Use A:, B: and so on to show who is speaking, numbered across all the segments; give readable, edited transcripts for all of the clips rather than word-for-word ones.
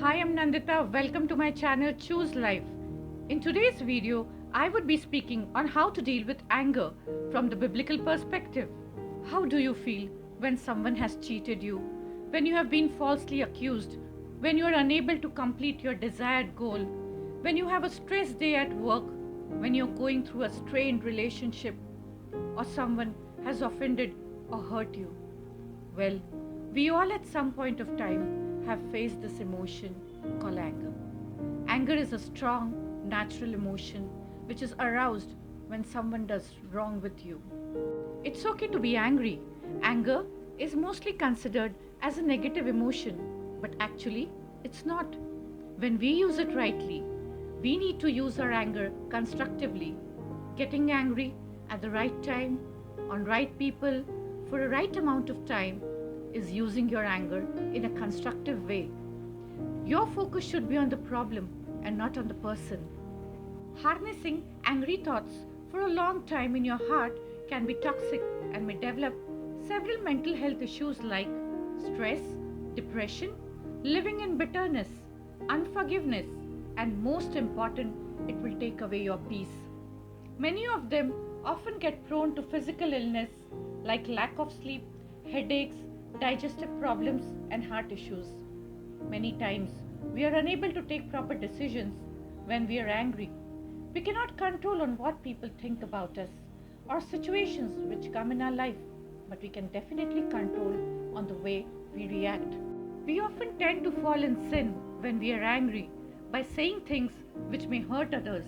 A: Hi, I'm Nandita. Welcome to my channel Choose Life. In today's video, I would be speaking on how to deal with anger from the biblical perspective. How do you feel when someone has cheated you? When you have been falsely accused? When you are unable to complete your desired goal? When you have a stressed day at work? When you're going through a strained relationship? Or someone has offended or hurt you? Well, we all at some point of time have faced this emotion called anger. Anger is a strong, natural emotion which is aroused when someone does wrong with you. It's okay to be angry. Anger is mostly considered as a negative emotion, but actually, it's not. When we use it rightly, we need to use our anger constructively. Getting angry at the right time, on right people, for a right amount of time is using your anger in a constructive way. Your focus should be on the problem and not on the person. Harnessing angry thoughts for a long time in your heart can be toxic and may develop several mental health issues like stress, depression, living in bitterness, unforgiveness, and most important, it will take away your peace. Many of them often get prone to physical illness like lack of sleep, headaches, digestive problems, and heart issues. Many times, we are unable to take proper decisions when we are angry. We cannot control on what people think about us or situations which come in our life, but we can definitely control on the way we react. We often tend to fall in sin when we are angry by saying things which may hurt others.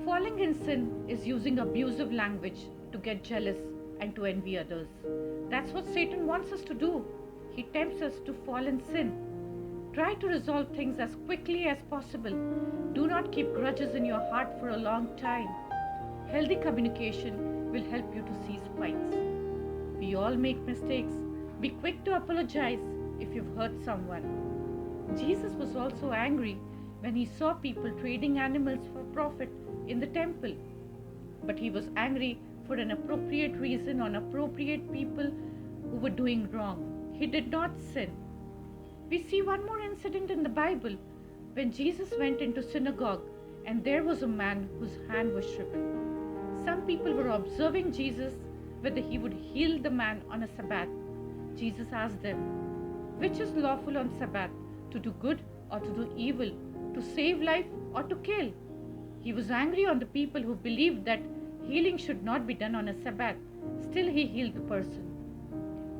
A: Falling in sin is using abusive language to get jealous and to envy others. That's what Satan wants us to do. He tempts us to fall in sin. Try to resolve things as quickly as possible. Do not keep grudges in your heart for a long time. Healthy communication will help you to cease fights. We all make mistakes. Be quick to apologize if you've hurt someone. Jesus was also angry when he saw people trading animals for profit in the temple. But he was angry for an appropriate reason on appropriate people who were doing wrong. He did not sin. We see one more incident in the Bible when Jesus went into synagogue and there was a man whose hand was shriveled. Some people were observing Jesus whether he would heal the man on a Sabbath. Jesus asked them, which is lawful on Sabbath, to do good or to do evil, to save life or to kill? He was angry on the people who believed that healing should not be done on a Sabbath. Still, he healed the person.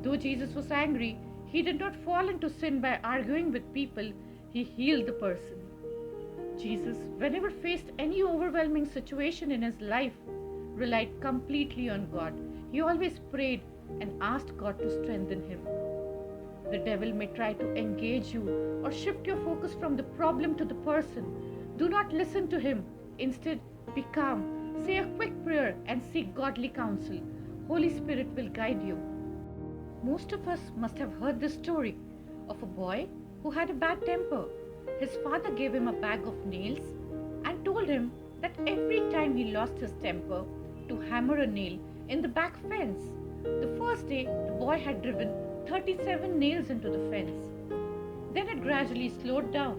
A: Though Jesus was angry, he did not fall into sin by arguing with people. He healed the person. Jesus, whenever faced any overwhelming situation in his life, relied completely on God. He always prayed and asked God to strengthen him. The devil may try to engage you or shift your focus from the problem to the person. Do not listen to him. Instead, be calm, say a quick prayer, and seek godly counsel. Holy Spirit will guide you. Most of us must have heard the story of a boy who had a bad temper. His father gave him a bag of nails and told him that every time he lost his temper, to hammer a nail in the back fence. The first day, the boy had driven 37 nails into the fence. Then it gradually slowed down.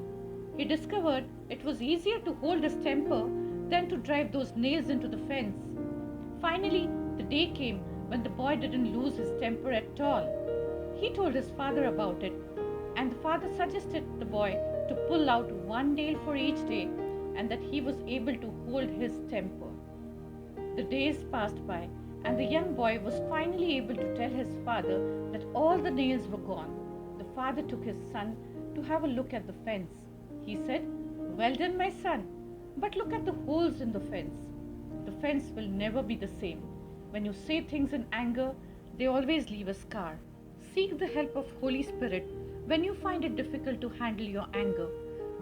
A: He discovered it was easier to hold his temper than to drive those nails into the fence. Finally, the day came when the boy didn't lose his temper at all. He told his father about it, and the father suggested the boy to pull out one nail for each day and that he was able to hold his temper. The days passed by, and the young boy was finally able to tell his father that all the nails were gone. The father took his son to have a look at the fence. He said, well done, my son, but look at the holes in the fence. The fence will never be the same. When you say things in anger, they always leave a scar. Seek the help of Holy Spirit when you find it difficult to handle your anger.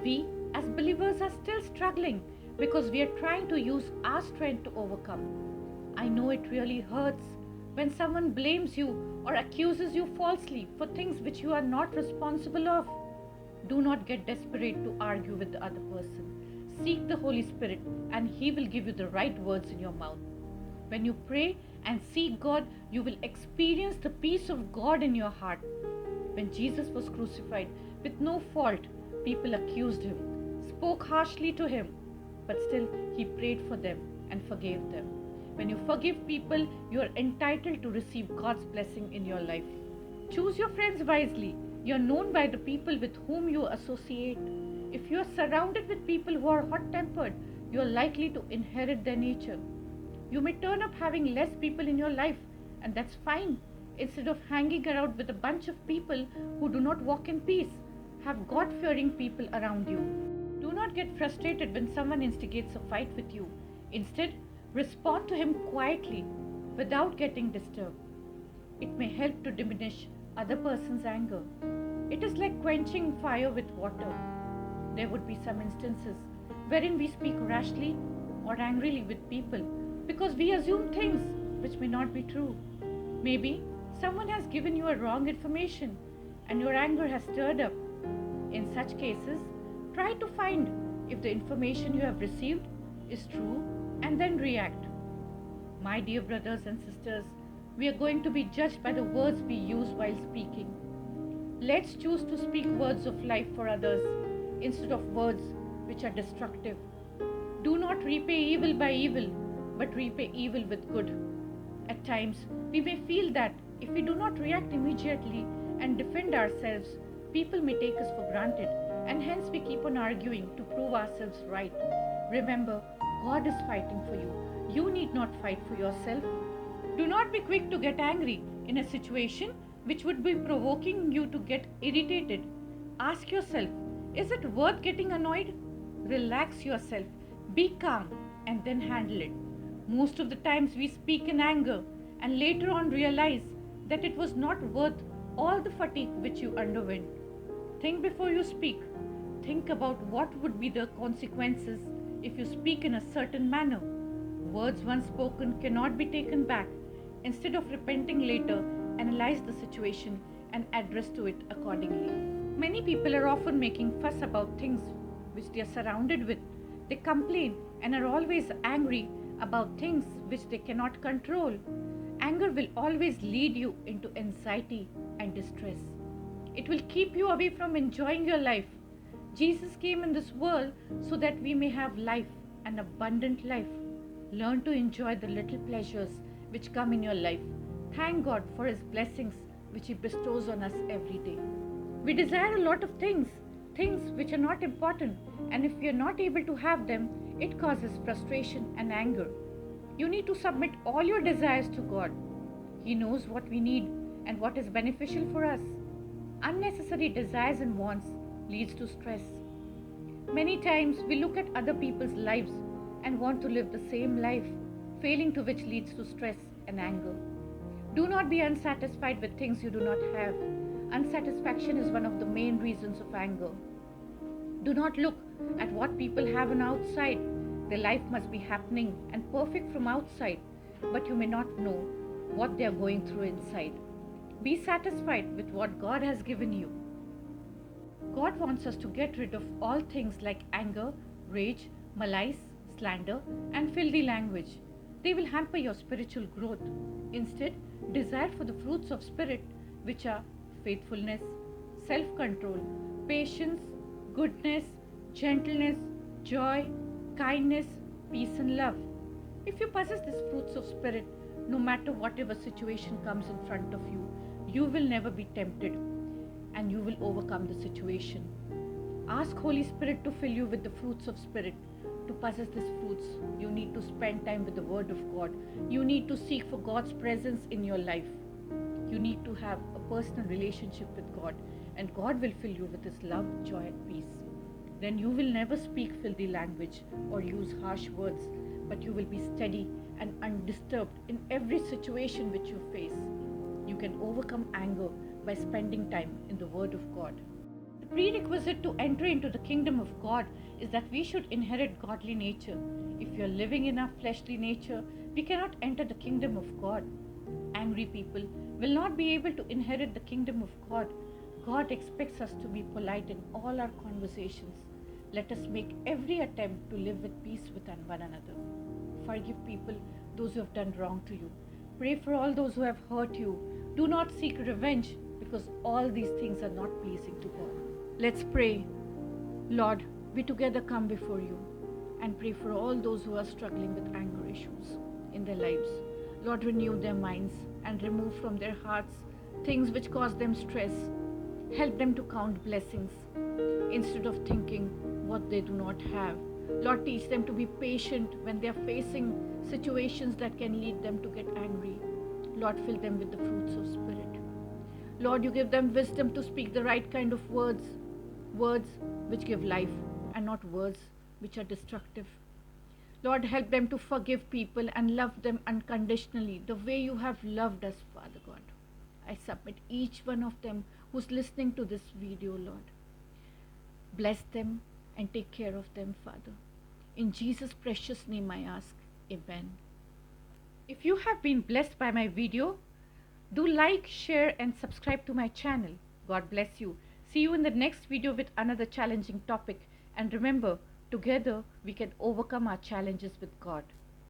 A: We, as believers, are still struggling because we are trying to use our strength to overcome. I know it really hurts when someone blames you or accuses you falsely for things which you are not responsible of. Do not get desperate to argue with the other person. Seek the Holy Spirit and He will give you the right words in your mouth. When you pray and seek God, you will experience the peace of God in your heart. When Jesus was crucified with no fault, People accused him, spoke harshly to him, but still he prayed for them and forgave them. When you forgive people, you are entitled to receive God's blessing in your life. Choose your friends wisely. You are known by the people with whom you associate. If you are surrounded with people who are hot tempered, you are likely to inherit their nature. You may turn up having less people in your life, and that's fine. Instead of hanging around with a bunch of people who do not walk in peace, have God fearing people around you. Do not get frustrated when someone instigates a fight with you. Instead, respond to him quietly without getting disturbed. It may help to diminish other person's anger. It is like quenching fire with water. There would be some instances wherein we speak rashly or angrily with people because we assume things which may not be true. Maybe someone has given you a wrong information and your anger has stirred up. In such cases, try to find if the information you have received is true and then react. My dear brothers and sisters, we are going to be judged by the words we use while speaking. Let's choose to speak words of life for others instead of words which are destructive. Do not repay evil by evil, but repay evil with good. At times, we may feel that if we do not react immediately and defend ourselves, people may take us for granted, and hence we keep on arguing to prove ourselves right. Remember, God is fighting for you. You need not fight for yourself. Do not be quick to get angry in a situation which would be provoking you to get irritated. Ask yourself, is it worth getting annoyed? Relax yourself, be calm, and then handle it. Most of the times we speak in anger and later on realize that it was not worth all the fatigue which you underwent. Think before you speak. Think about what would be the consequences if you speak in a certain manner. Words once spoken cannot be taken back. Instead of repenting later, analyze the situation and address to it accordingly. Many people are often making fuss about things which they are surrounded with. They complain and are always angry about things which they cannot control. Anger will always lead you into anxiety and distress. It will keep you away from enjoying your life. Jesus came in this world so that we may have life, an abundant life. Learn to enjoy the little pleasures which come in your life. Thank God for His blessings which He bestows on us every day. We desire a lot of things which are not important, and if we are not able to have them, it causes frustration and anger. You need to submit all your desires to God. He knows what we need and what is beneficial for us. Unnecessary desires and wants leads to stress. Many times we look at other people's lives and want to live the same life, failing to which leads to stress and anger. Do not be unsatisfied with things you do not have. Unsatisfaction is one of the main reasons of anger. Do not look at what people have on outside. Their life must be happening and perfect from outside, but you may not know what they are going through inside. Be satisfied with what God has given you. God wants us to get rid of all things like anger, rage, malice, slander, and filthy language. They will hamper your spiritual growth. Instead, desire for the fruits of spirit, which are faithfulness, self-control, patience, goodness, gentleness, joy, kindness, peace and love. If you possess these fruits of spirit, no matter whatever situation comes in front of you, you will never be tempted and you will overcome the situation. Ask Holy Spirit to fill you with the fruits of spirit. To possess these fruits, you need to spend time with the Word of God. You need to seek for God's presence in your life. You need to have a personal relationship with God, and God will fill you with His love, joy, and peace. Then you will never speak filthy language or use harsh words, but you will be steady and undisturbed in every situation which you face. You can overcome anger by spending time in the Word of God. The prerequisite to enter into the kingdom of God is that we should inherit godly nature. If we are living in our fleshly nature, we cannot enter the kingdom of God. Angry people will not be able to inherit the kingdom of God. God expects us to be polite in all our conversations. Let us make every attempt to live with peace with one another. Forgive people, those who have done wrong to you. Pray for all those who have hurt you. Do not seek revenge, because all these things are not pleasing to God. Let's pray. Lord, we together come before you and pray for all those who are struggling with anger issues in their lives. Lord, renew their minds and remove from their hearts things which cause them stress. Help them to count blessings instead of thinking what they do not have. Lord, teach them to be patient when they are facing situations that can lead them to get angry. Lord, fill them with the fruits of Spirit. Lord, you give them wisdom to speak the right kind of words, words which give life and not words which are destructive. Lord, help them to forgive people and love them unconditionally the way you have loved us, Father God. I submit each one of them who's listening to this video, Lord. Bless them and take care of them, Father. In Jesus' precious name I ask, Amen. If you have been blessed by my video, do like, share and subscribe to my channel. God bless you. See you in the next video with another challenging topic. And remember, together we can overcome our challenges with God.